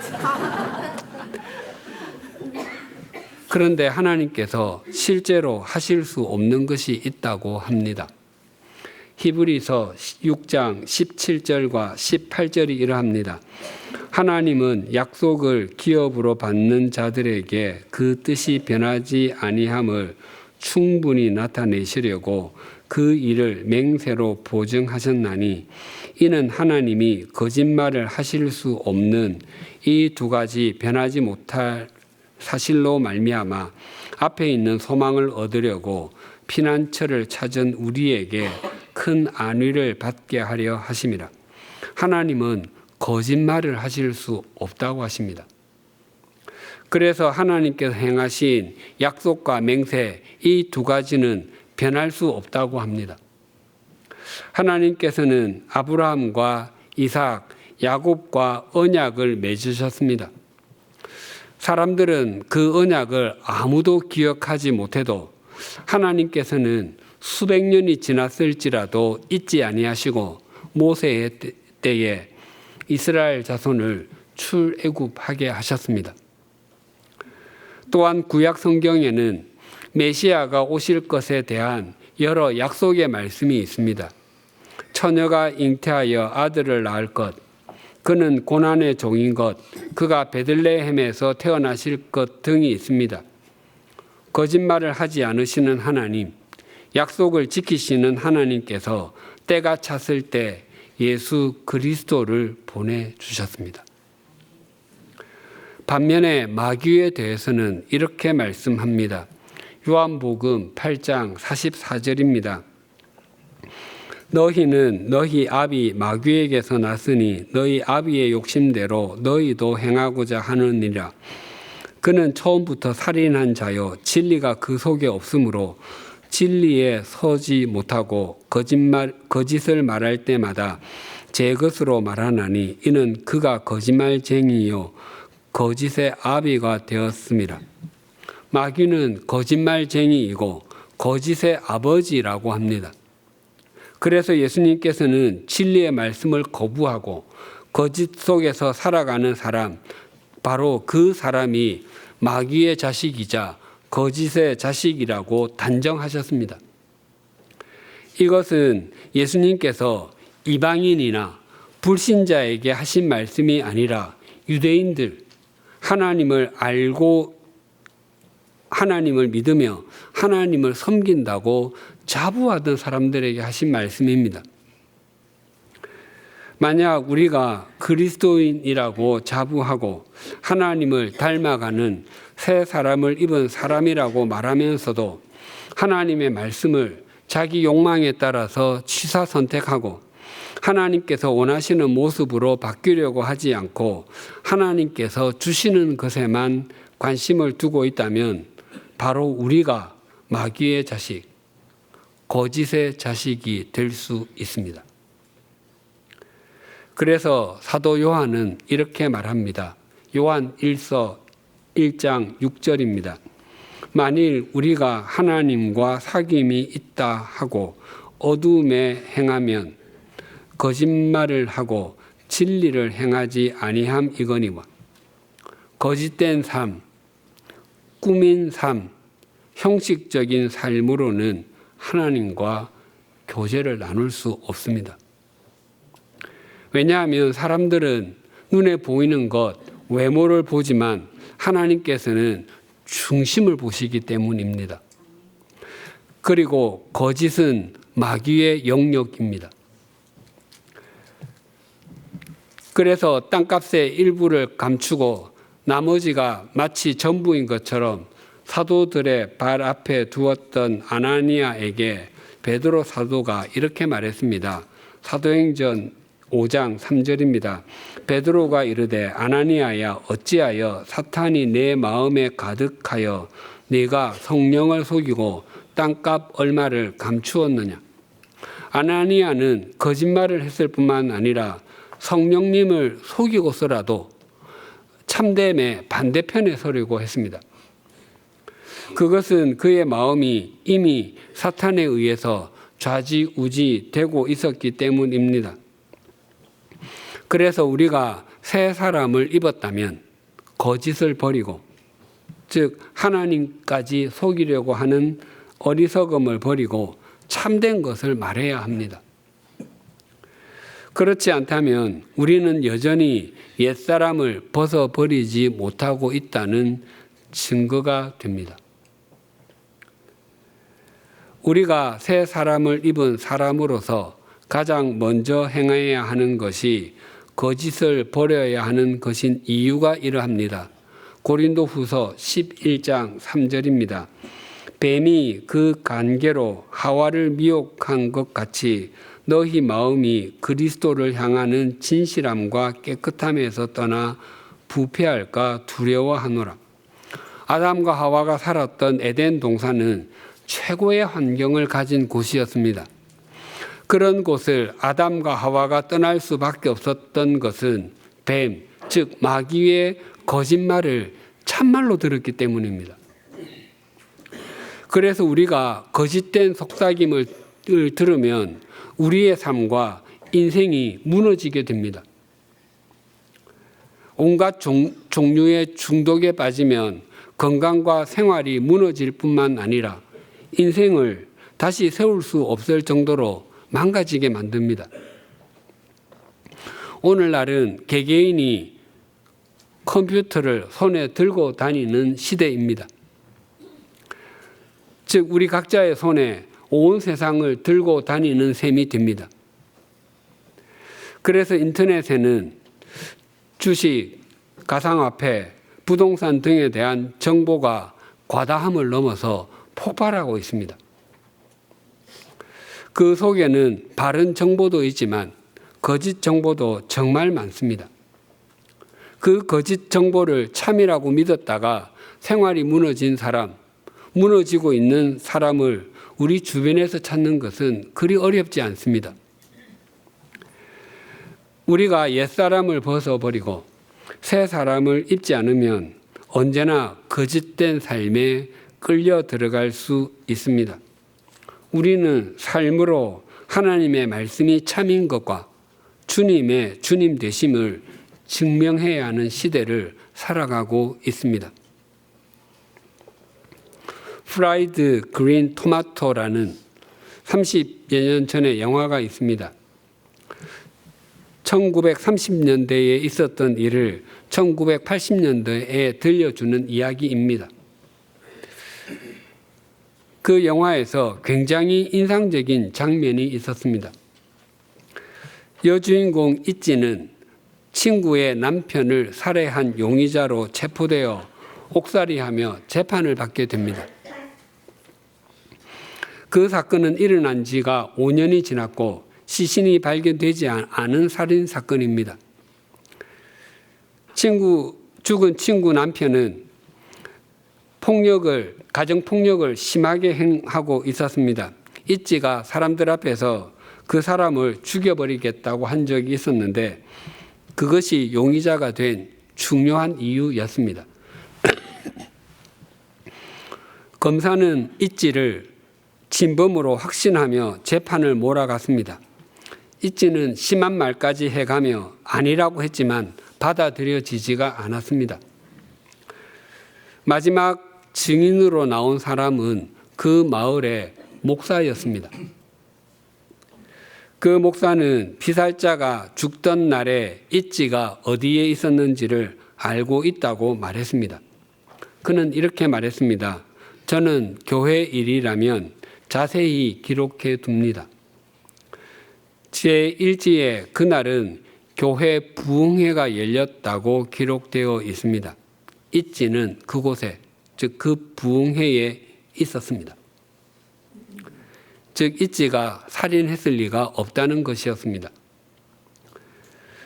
그런데 하나님께서 실제로 하실 수 없는 것이 있다고 합니다. 히브리서 6장 17절과 18절이 이러합니다. 하나님은 약속을 기업으로 받는 자들에게 그 뜻이 변하지 아니함을 충분히 나타내시려고 그 일을 맹세로 보증하셨나니 이는 하나님이 거짓말을 하실 수 없는 이 두 가지 변하지 못할 사실로 말미암아 앞에 있는 소망을 얻으려고 피난처를 찾은 우리에게 큰 안위를 받게 하려 하심이라. 하나님은 거짓말을 하실 수 없다고 하십니다. 그래서 하나님께서 행하신 약속과 맹세 이 두 가지는 변할 수 없다고 합니다. 하나님께서는 아브라함과 이삭, 야곱과 언약을 맺으셨습니다. 사람들은 그 언약을 아무도 기억하지 못해도 하나님께서는 수백 년이 지났을지라도 잊지 아니하시고 모세의 때에 이스라엘 자손을 출애굽하게 하셨습니다. 또한 구약 성경에는 메시아가 오실 것에 대한 여러 약속의 말씀이 있습니다. 처녀가 잉태하여 아들을 낳을 것, 그는 고난의 종인 것, 그가 베들레헴에서 태어나실 것 등이 있습니다. 거짓말을 하지 않으시는 하나님, 약속을 지키시는 하나님께서 때가 찼을 때 예수 그리스도를 보내주셨습니다. 반면에 마귀에 대해서는 이렇게 말씀합니다. 요한복음 8장 44절입니다. 너희는 너희 아비 마귀에게서 났으니 너희 아비의 욕심대로 너희도 행하고자 하느니라. 그는 처음부터 살인한 자요 진리가 그 속에 없으므로 진리에 서지 못하고 거짓을 말할 때마다 제 것으로 말하나니 이는 그가 거짓말쟁이요 거짓의 아비가 되었습니다. 마귀는 거짓말쟁이이고 거짓의 아버지라고 합니다. 그래서 예수님께서는 진리의 말씀을 거부하고 거짓 속에서 살아가는 사람, 바로 그 사람이 마귀의 자식이자 거짓의 자식이라고 단정하셨습니다. 이것은 예수님께서 이방인이나 불신자에게 하신 말씀이 아니라 유대인들, 하나님을 알고 하나님을 믿으며 하나님을 섬긴다고 자부하던 사람들에게 하신 말씀입니다. 만약 우리가 그리스도인이라고 자부하고 하나님을 닮아가는 새 사람을 입은 사람이라고 말하면서도 하나님의 말씀을 자기 욕망에 따라서 취사 선택하고 하나님께서 원하시는 모습으로 바뀌려고 하지 않고 하나님께서 주시는 것에만 관심을 두고 있다면 바로 우리가 마귀의 자식, 거짓의 자식이 될 수 있습니다. 그래서 사도 요한은 이렇게 말합니다. 요한 1서 1장 6절입니다. 만일 우리가 하나님과 사귐이 있다 하고 어둠에 행하면 거짓말을 하고 진리를 행하지 아니함 이거니와. 거짓된 삶, 꾸민 삶, 형식적인 삶으로는 하나님과 교제를 나눌 수 없습니다. 왜냐하면 사람들은 눈에 보이는 것, 외모를 보지만 하나님께서는 중심을 보시기 때문입니다. 그리고 거짓은 마귀의 영역입니다. 그래서 땅값의 일부를 감추고 나머지가 마치 전부인 것처럼 사도들의 발 앞에 두었던 아나니아에게 베드로 사도가 이렇게 말했습니다. 사도행전 5장 3절입니다. 베드로가 이르되 아나니아야 어찌하여 사탄이 내 마음에 가득하여 네가 성령을 속이고 땅값 얼마를 감추었느냐. 아나니아는 거짓말을 했을 뿐만 아니라 성령님을 속이고서라도 참됨의 반대편에 서려고 했습니다. 그것은 그의 마음이 이미 사탄에 의해서 좌지우지 되고 있었기 때문입니다. 그래서 우리가 새 사람을 입었다면 거짓을 버리고, 즉 하나님까지 속이려고 하는 어리석음을 버리고 참된 것을 말해야 합니다. 그렇지 않다면 우리는 여전히 옛사람을 벗어버리지 못하고 있다는 증거가 됩니다. 우리가 새 사람을 입은 사람으로서 가장 먼저 행해야 하는 것이 거짓을 버려야 하는 것인 이유가 이러합니다. 고린도후서 11장 3절입니다. 뱀이 그 관계로 하와를 미혹한 것 같이 너희 마음이 그리스도를 향하는 진실함과 깨끗함에서 떠나 부패할까 두려워하노라. 아담과 하와가 살았던 에덴 동산은 최고의 환경을 가진 곳이었습니다. 그런 곳을 아담과 하와가 떠날 수밖에 없었던 것은 뱀, 즉 마귀의 거짓말을 참말로 들었기 때문입니다. 그래서 우리가 거짓된 속삭임을 들으면 우리의 삶과 인생이 무너지게 됩니다. 온갖 종류의 중독에 빠지면 건강과 생활이 무너질 뿐만 아니라 인생을 다시 세울 수 없을 정도로 망가지게 만듭니다. 오늘날은 개개인이 컴퓨터를 손에 들고 다니는 시대입니다. 즉 우리 각자의 손에 온 세상을 들고 다니는 셈이 됩니다. 그래서 인터넷에는 주식, 가상화폐, 부동산 등에 대한 정보가 과다함을 넘어서 폭발하고 있습니다. 그 속에는 바른 정보도 있지만 거짓 정보도 정말 많습니다. 그 거짓 정보를 참이라고 믿었다가 생활이 무너진 사람, 무너지고 있는 사람을 우리 주변에서 찾는 것은 그리 어렵지 않습니다. 우리가 옛사람을 벗어버리고 새 사람을 입지 않으면 언제나 거짓된 삶에 끌려 들어갈 수 있습니다. 우리는 삶으로 하나님의 말씀이 참인 것과 주님의 주님 되심을 증명해야 하는 시대를 살아가고 있습니다. 프라이드 그린 토마토라는 30여 년 전의 영화가 있습니다. 1930년대에 있었던 일을 1980년대에 들려주는 이야기입니다. 그 영화에서 굉장히 인상적인 장면이 있었습니다. 여주인공 이찌는 친구의 남편을 살해한 용의자로 체포되어 옥살이하며 재판을 받게 됩니다. 그 사건은 일어난 지가 5년이 지났고 시신이 발견되지 않은 살인 사건입니다. 죽은 친구 남편은 가정폭력을 심하게 행하고 있었습니다. 이찌가 사람들 앞에서 그 사람을 죽여버리겠다고 한 적이 있었는데 그것이 용의자가 된 중요한 이유였습니다. 검사는 이찌를 진범으로 확신하며 재판을 몰아갔습니다. 이찌는 심한 말까지 해가며 아니라고 했지만 받아들여지지가 않았습니다. 마지막 증인으로 나온 사람은 그 마을의 목사였습니다. 그 목사는 피살자가 죽던 날에 이찌가 어디에 있었는지를 알고 있다고 말했습니다. 그는 이렇게 말했습니다. 저는 교회 일이라면 자세히 기록해 둡니다. 제 일지에 그날은 교회 부흥회가 열렸다고 기록되어 있습니다. 이찌는 그곳에, 즉 그 부흥회에 있었습니다. 즉 이찌가 살인했을 리가 없다는 것이었습니다.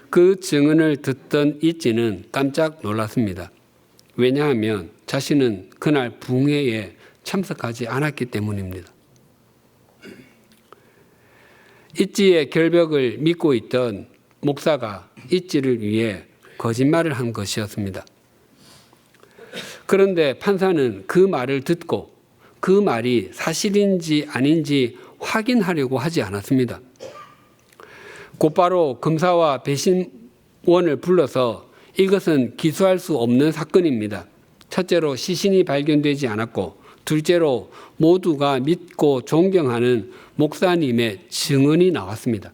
그 증언을 듣던 이찌는 깜짝 놀랐습니다. 왜냐하면 자신은 그날 부흥회에 참석하지 않았기 때문입니다. 이찌의 결벽을 믿고 있던 목사가 이찌를 위해 거짓말을 한 것이었습니다. 그런데 판사는 그 말을 듣고 그 말이 사실인지 아닌지 확인하려고 하지 않았습니다. 곧바로 검사와 배심원을 불러서 이것은 기소할 수 없는 사건입니다. 첫째로 시신이 발견되지 않았고 둘째로 모두가 믿고 존경하는 목사님의 증언이 나왔습니다.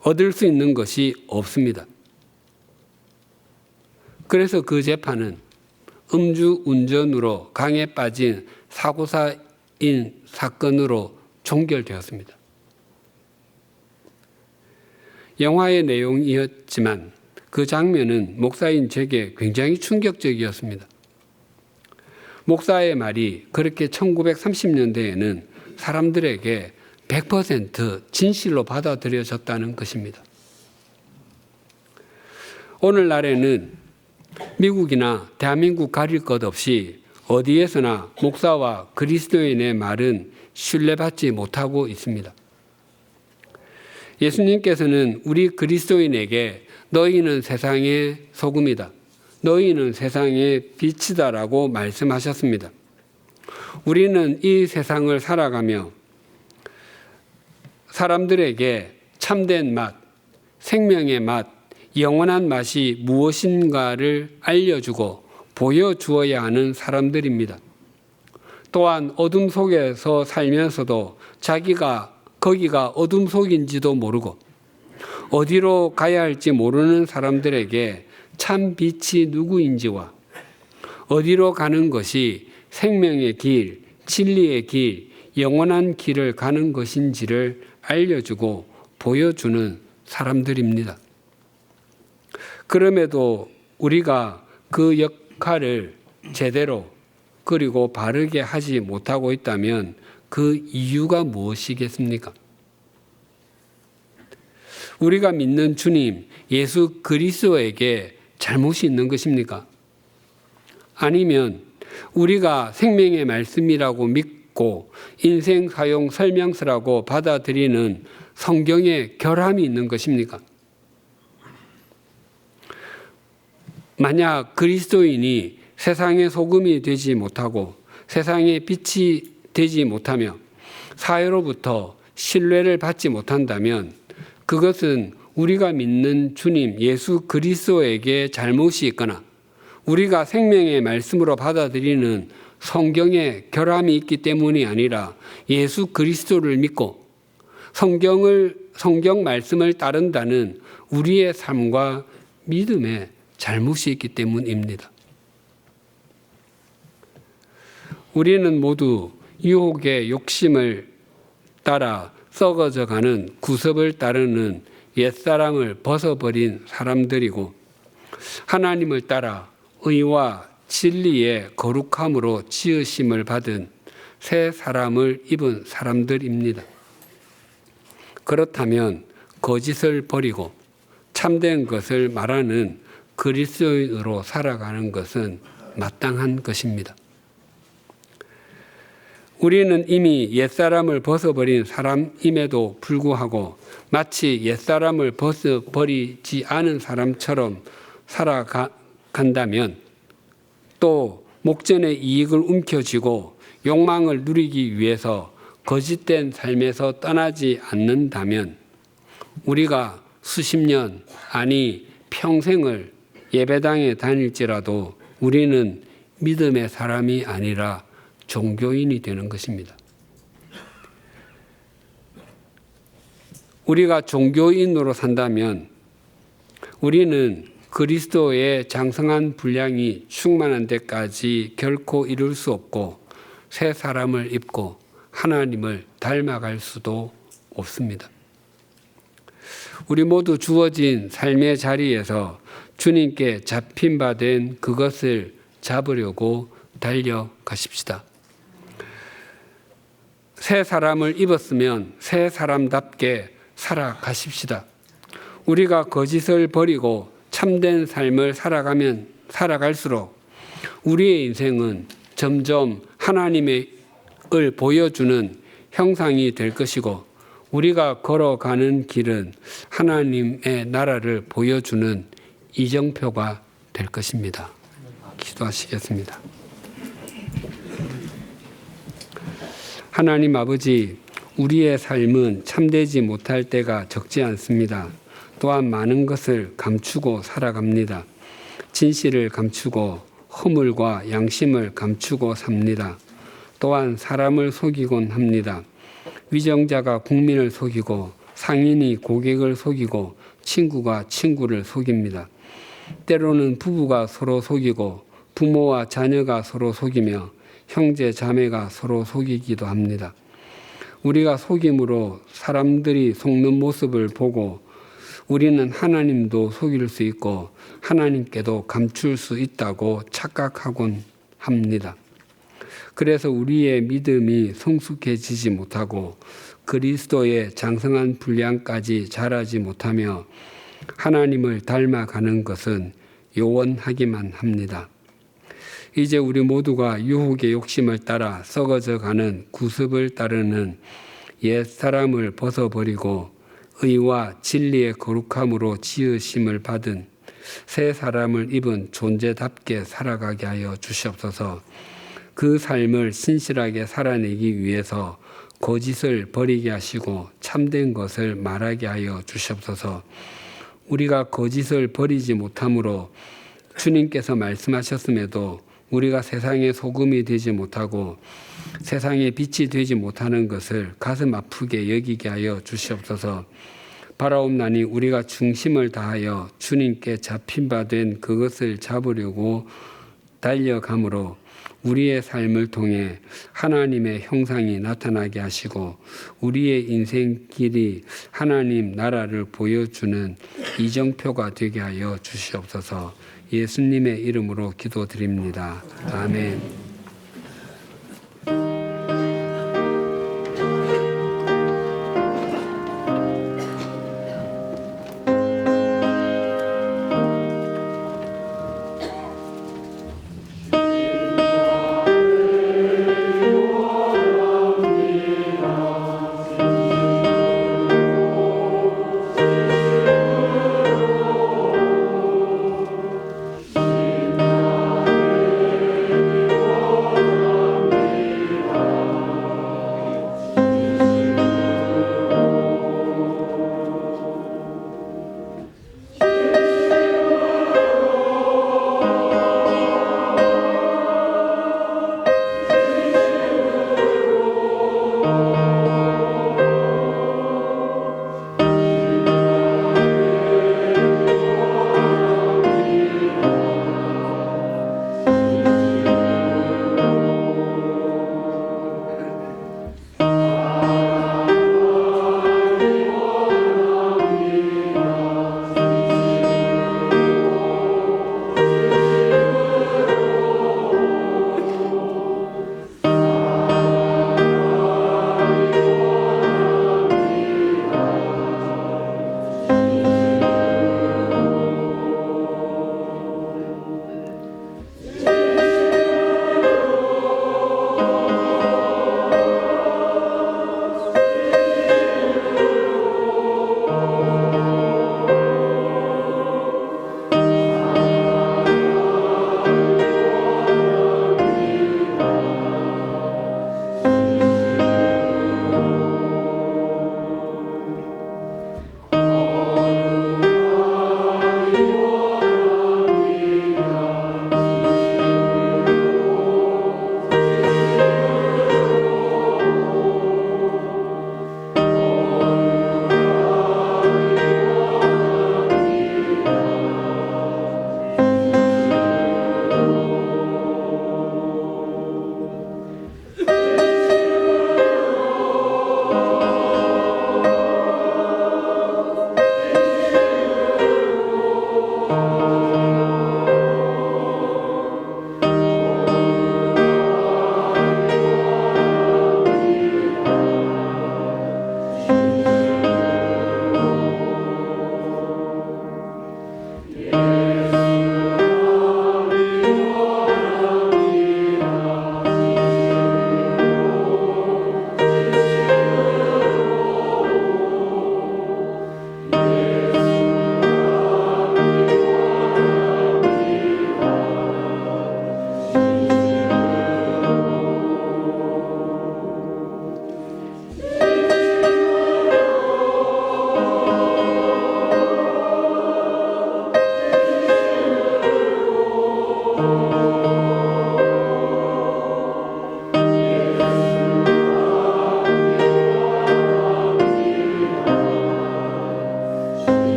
얻을 수 있는 것이 없습니다. 그래서 그 재판은 음주운전으로 강에 빠진 사고사인 사건으로 종결되었습니다. 영화의 내용이었지만 그 장면은 목사인 제게 굉장히 충격적이었습니다. 목사의 말이 그렇게 1930년대에는 사람들에게 100% 진실로 받아들여졌다는 것입니다. 오늘날에는 미국이나 대한민국 가릴 것 없이 어디에서나 목사와 그리스도인의 말은 신뢰받지 못하고 있습니다. 예수님께서는 우리 그리스도인에게 너희는 세상의 소금이다. 너희는 세상의 빛이다라고 말씀하셨습니다. 우리는 이 세상을 살아가며 사람들에게 참된 맛, 생명의 맛, 영원한 맛이 무엇인가를 알려주고 보여주어야 하는 사람들입니다. 또한 어둠 속에서 살면서도 자기가 거기가 어둠 속인지도 모르고 어디로 가야 할지 모르는 사람들에게 참 빛이 누구인지와 어디로 가는 것이 생명의 길, 진리의 길, 영원한 길을 가는 것인지를 알려주고 보여주는 사람들입니다. 그럼에도 우리가 그 역할을 제대로 그리고 바르게 하지 못하고 있다면 그 이유가 무엇이겠습니까? 우리가 믿는 주님 예수 그리스도에게 잘못이 있는 것입니까? 아니면 우리가 생명의 말씀이라고 믿고 인생 사용 설명서라고 받아들이는 성경의 결함이 있는 것입니까? 만약 그리스도인이 세상의 소금이 되지 못하고 세상의 빛이 되지 못하며 사회로부터 신뢰를 받지 못한다면 그것은 우리가 믿는 주님 예수 그리스도에게 잘못이 있거나 우리가 생명의 말씀으로 받아들이는 성경의 결함이 있기 때문이 아니라 예수 그리스도를 믿고 성경 말씀을 따른다는 우리의 삶과 믿음에 잘못이 있기 때문입니다. 우리는 모두 유혹의 욕심을 따라 썩어져가는 구습을 따르는 옛사람을 벗어버린 사람들이고 하나님을 따라 의와 진리의 거룩함으로 지으심을 받은 새 사람을 입은 사람들입니다. 그렇다면 거짓을 버리고 참된 것을 말하는 그리스도인으로 살아가는 것은 마땅한 것입니다. 우리는 이미 옛사람을 벗어버린 사람임에도 불구하고 마치 옛사람을 벗어버리지 않은 사람처럼 살아간다면 또 목전의 이익을 움켜쥐고 욕망을 누리기 위해서 거짓된 삶에서 떠나지 않는다면 우리가 수십 년 아니 평생을 예배당에 다닐지라도 우리는 믿음의 사람이 아니라 종교인이 되는 것입니다. 우리가 종교인으로 산다면 우리는 그리스도의 장성한 분량이 충만한 데까지 결코 이룰 수 없고 새 사람을 입고 하나님을 닮아갈 수도 없습니다. 우리 모두 주어진 삶의 자리에서 주님께 잡힌 바 된 그것을 잡으려고 달려가십시다. 새 사람을 입었으면 새 사람답게 살아가십시다. 우리가 거짓을 버리고 참된 삶을 살아갈수록 우리의 인생은 점점 하나님을 보여주는 형상이 될 것이고 우리가 걸어가는 길은 하나님의 나라를 보여주는 이정표가 될 것입니다. 기도하시겠습니다. 하나님 아버지, 우리의 삶은 참되지 못할 때가 적지 않습니다. 또한 많은 것을 감추고 살아갑니다. 진실을 감추고 허물과 양심을 감추고 삽니다. 또한 사람을 속이곤 합니다. 위정자가 국민을 속이고 상인이 고객을 속이고 친구가 친구를 속입니다. 때로는 부부가 서로 속이고 부모와 자녀가 서로 속이며 형제 자매가 서로 속이기도 합니다. 우리가 속임으로 사람들이 속는 모습을 보고 우리는 하나님도 속일 수 있고 하나님께도 감출 수 있다고 착각하곤 합니다. 그래서 우리의 믿음이 성숙해지지 못하고 그리스도의 장성한 분량까지 자라지 못하며 하나님을 닮아가는 것은 요원하기만 합니다. 이제 우리 모두가 유혹의 욕심을 따라 썩어져가는 구습을 따르는 옛 사람을 벗어버리고 의와 진리의 거룩함으로 지으심을 받은 새 사람을 입은 존재답게 살아가게 하여 주시옵소서. 그 삶을 신실하게 살아내기 위해서 거짓을 버리게 하시고 참된 것을 말하게 하여 주시옵소서. 우리가 거짓을 버리지 못함으로 주님께서 말씀하셨음에도 우리가 세상의 소금이 되지 못하고 세상의 빛이 되지 못하는 것을 가슴 아프게 여기게 하여 주시옵소서. 바라옵나니 우리가 중심을 다하여 주님께 잡힌 바 된 그것을 잡으려고 달려가므로 우리의 삶을 통해 하나님의 형상이 나타나게 하시고 우리의 인생길이 하나님 나라를 보여주는 이정표가 되게 하여 주시옵소서. 예수님의 이름으로 기도드립니다. 아멘.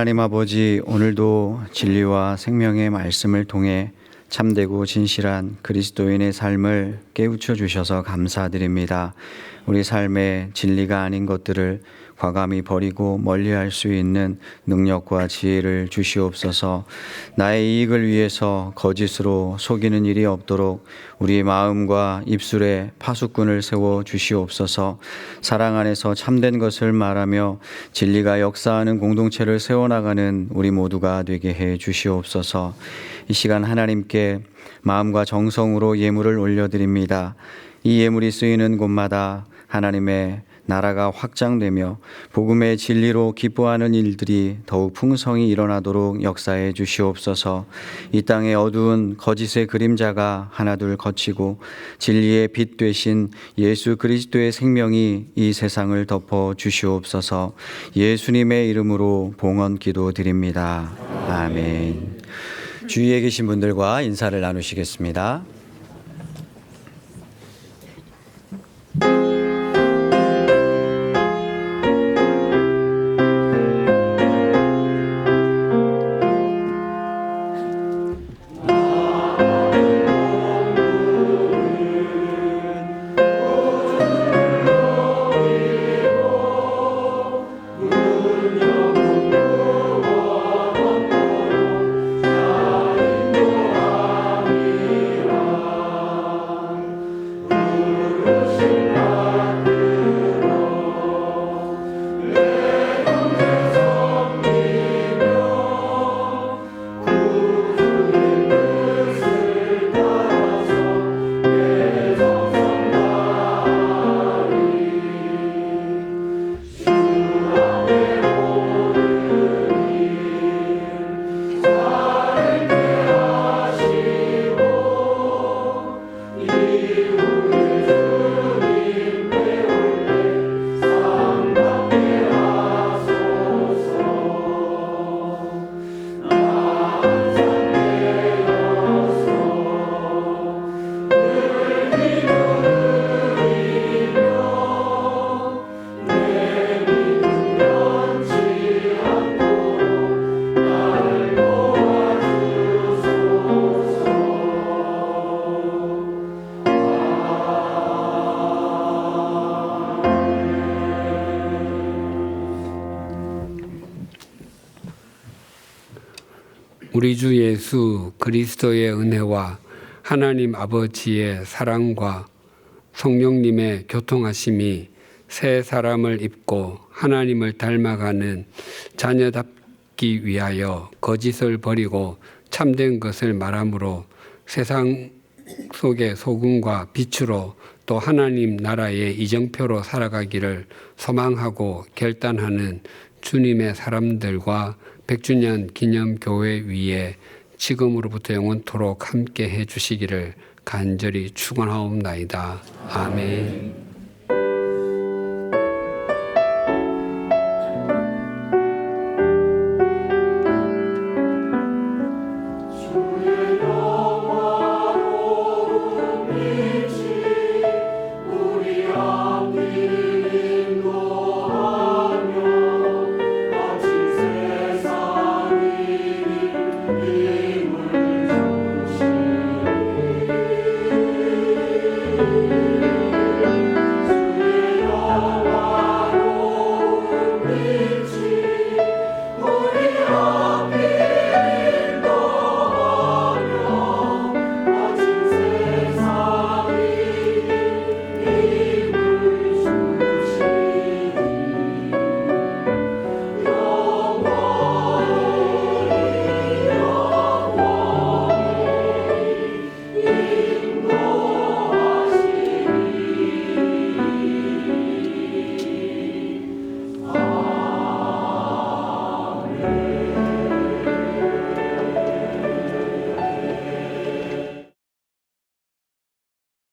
하나님 아버지, 오늘도 진리와 생명의 말씀을 통해 참되고 진실한 그리스도인의 삶을 깨우쳐 주셔서 감사드립니다. 우리 삶에 진리가 아닌 것들을 과감히 버리고 멀리할 수 있는 능력과 지혜를 주시옵소서. 나의 이익을 위해서 거짓으로 속이는 일이 없도록 우리 마음과 입술에 파수꾼을 세워 주시옵소서. 사랑 안에서 참된 것을 말하며 진리가 역사하는 공동체를 세워나가는 우리 모두가 되게 해 주시옵소서. 이 시간 하나님께 마음과 정성으로 예물을 올려드립니다. 이 예물이 쓰이는 곳마다 하나님의 나라가 확장되며 복음의 진리로 기뻐하는 일들이 더욱 풍성히 일어나도록 역사해 주시옵소서. 이 땅의 어두운 거짓의 그림자가 하나둘 걷히고 진리의 빛 되신 예수 그리스도의 생명이 이 세상을 덮어 주시옵소서. 예수님의 이름으로 봉헌 기도드립니다. 아멘. 주위에 계신 분들과 인사를 나누시겠습니다. 우리 주 예수 그리스도의 은혜와 하나님 아버지의 사랑과 성령님의 교통하심이 새 사람을 입고 하나님을 닮아가는 자녀답기 위하여 거짓을 버리고 참된 것을 말함으로 세상 속의 소금과 빛으로 또 하나님 나라의 이정표로 살아가기를 소망하고 결단하는 주님의 사람들과 100주년 기념교회 위에 지금으로부터 영원토록 함께 해주시기를 간절히 축원하옵나이다. 아멘.